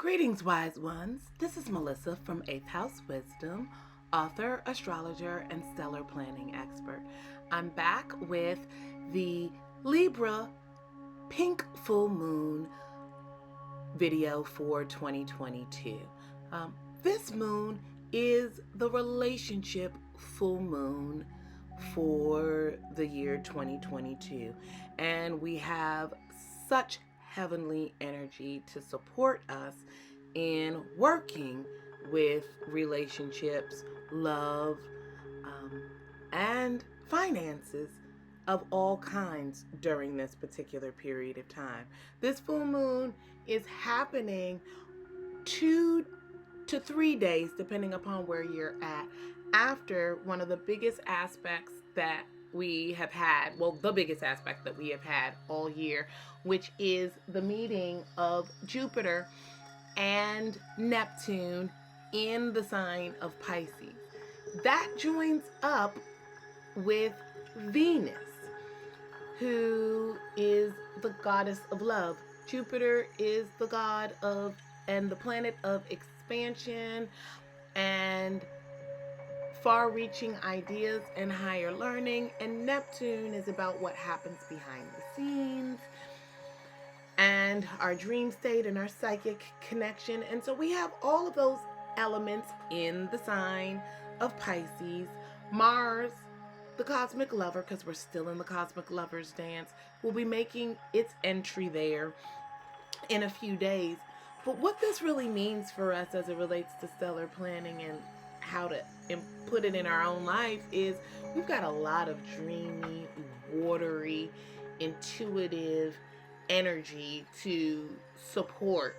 Greetings, wise ones. This is Melissa from 8th House Wisdom, author, astrologer, and stellar planning expert. I'm back with the Libra Pink Full Moon video for 2022. This moon is the relationship full moon for the year 2022, and we have such heavenly energy to support us in working with relationships, love, and finances of all kinds during this particular period of time. This full moon is happening 2 to 3 days, depending upon where you're at, after one of the biggest aspects that we have had, the biggest aspect that we have had all year, which is the meeting of Jupiter and Neptune in the sign of Pisces. That joins up with Venus, who is the goddess of love. Jupiter is the god of and the planet of expansion and far-reaching ideas and higher learning, and Neptune is about what happens behind the scenes and our dream state and our psychic connection. And so we have all of those elements in the sign of Pisces. Mars, the cosmic lover, because we're still in the cosmic lovers dance, will be making its entry there in a few days. But what this really means for us as it relates to stellar planning and how to put it in our own life is we've got a lot of dreamy, watery, intuitive energy to support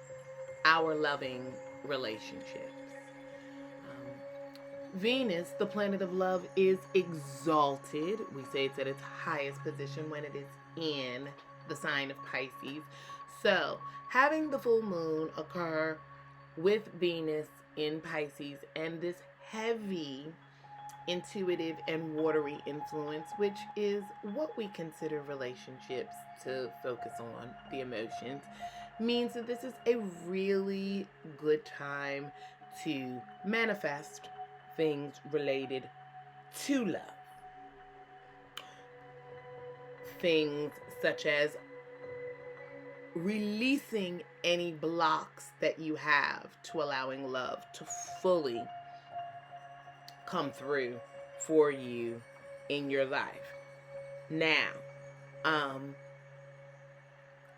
our loving relationships. Venus, the planet of love, is exalted. We say it's at its highest position when it is in the sign of Pisces. So, having the full moon occur with Venus in Pisces and this heavy, intuitive, and watery influence, which is what we consider relationships to focus on, the emotions, means that this is a really good time to manifest things related to love. Things such as releasing any blocks that you have to allowing love to fully come through for you in your life. Now,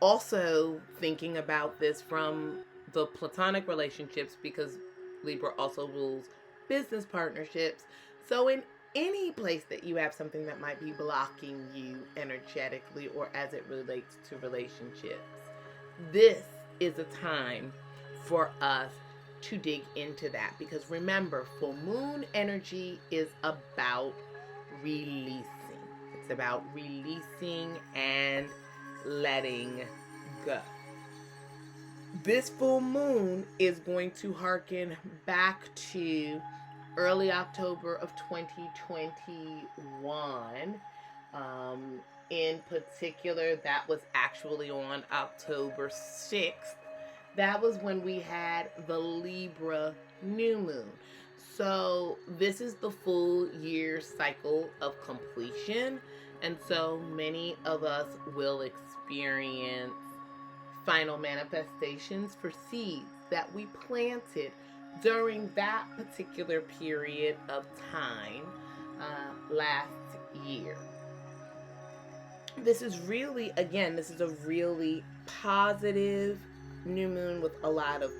also thinking about this from the platonic relationships, because Libra also rules business partnerships. So in any place that you have something that might be blocking you energetically or as it relates to relationships, this is a time for us to dig into that, because remember, full moon energy is about releasing. It's about releasing and letting go. This full moon is going to harken back to early October of 2021. In particular, that was actually on October 6th. That was when we had the Libra new moon. So this is the full year cycle of completion. And so many of us will experience final manifestations for seeds that we planted during that particular period of time last year. This is really, again, this is a really positive new moon with a lot of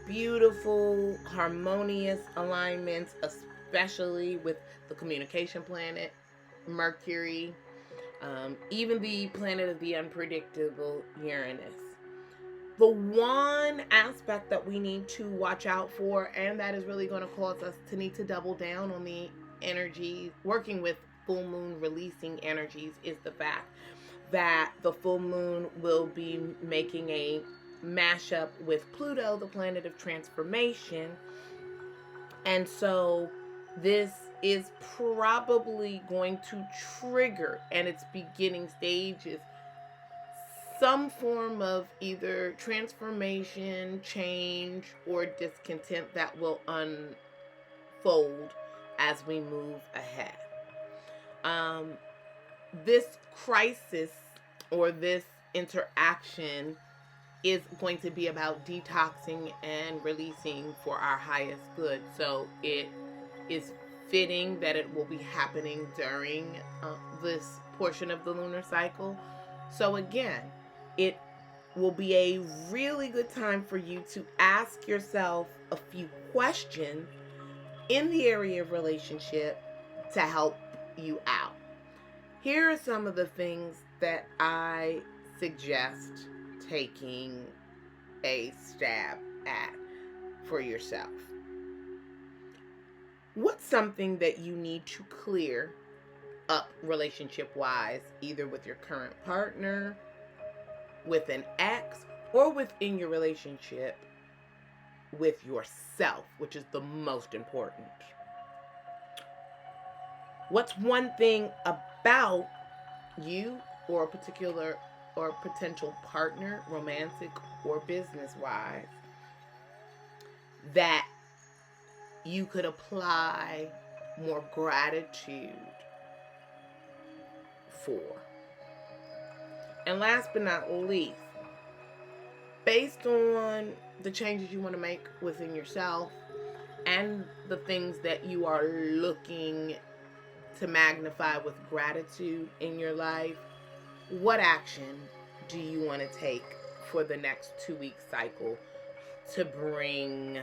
beautiful, harmonious alignments, especially with the communication planet, Mercury, even the planet of the unpredictable, Uranus. The one aspect that we need to watch out for, and that is really going to cause us to need to double down on the energy, working with full moon releasing energies, is the fact that the full moon will be making a mashup with Pluto, the planet of transformation. And so this is probably going to trigger, and its beginning stages, some form of either transformation, change, or discontent that will unfold as we move ahead. This crisis or this interaction is going to be about detoxing and releasing for our highest good. So it is fitting that it will be happening during this portion of the lunar cycle. So again, it will be a really good time for you to ask yourself a few questions in the area of relationship to help you out. Here are some of the things that I suggest taking a stab at for yourself. What's something that you need to clear up relationship-wise, either with your current partner, with an ex, or within your relationship with yourself, which is the most important? What's one thing about you or a particular or potential partner, romantic or business-wise, that you could apply more gratitude for? And last but not least, based on the changes you want to make within yourself and the things that you are looking to magnify with gratitude in your life, what action do you want to take for the next 2-week cycle to bring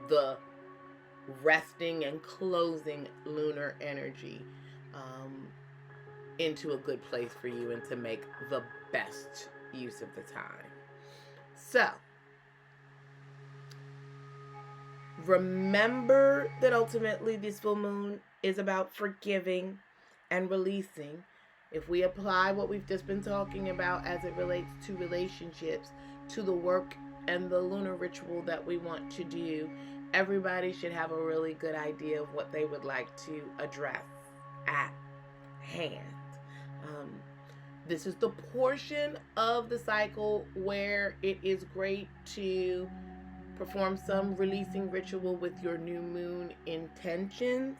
the resting and closing lunar energy into a good place for you and to make the best use of the time? So, remember that ultimately this full moon is about forgiving and releasing. If we apply what we've just been talking about as it relates to relationships, to the work and the lunar ritual that we want to do, everybody should have a really good idea of what they would like to address at hand. This is the portion of the cycle where it is great to perform some releasing ritual with your new moon intentions,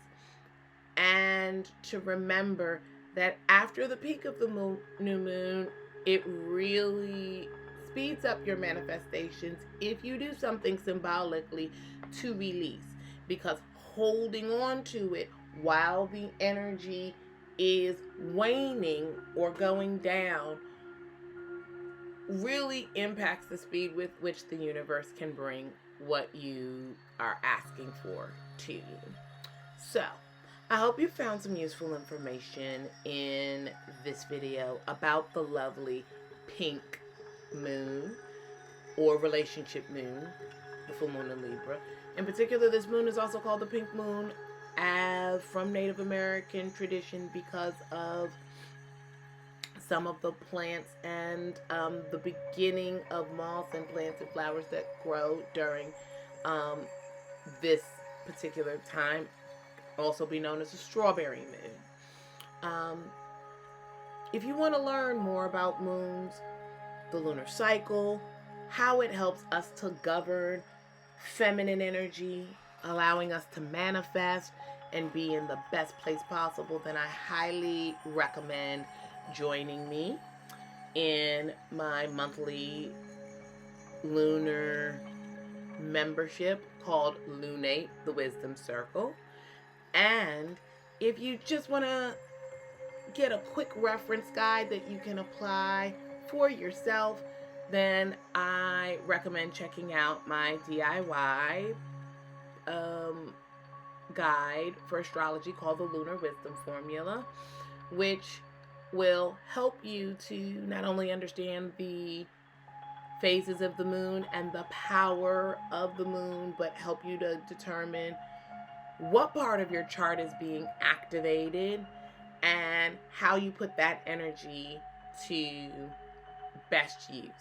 and to remember that after the peak of the new moon, it really speeds up your manifestations if you do something symbolically to release, because holding on to it while the energy is waning or going down really impacts the speed with which the universe can bring what you are asking for to you. So, I hope you found some useful information in this video about the lovely pink moon or relationship moon, the full moon in Libra. In particular, this moon is also called the pink moon from Native American tradition because of some of the plants and the beginning of moss and plants and flowers that grow during this particular time, also be known as a strawberry moon. If you want to learn more about moons, the lunar cycle, how it helps us to govern feminine energy, allowing us to manifest and be in the best place possible, then I highly recommend joining me in my monthly lunar membership called Lunate, the Wisdom Circle. And if you just want to get a quick reference guide that you can apply for yourself, then I recommend checking out my DIY guide for astrology called the Lunar Wisdom Formula, which will help you to not only understand the phases of the moon and the power of the moon, but help you to determine what part of your chart is being activated and how you put that energy to best use.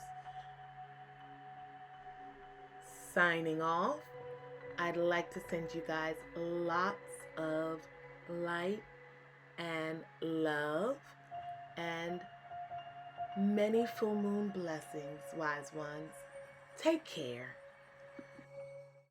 Signing off, I'd like to send you guys lots of light and love, and Many full moon blessings, wise ones. Take care.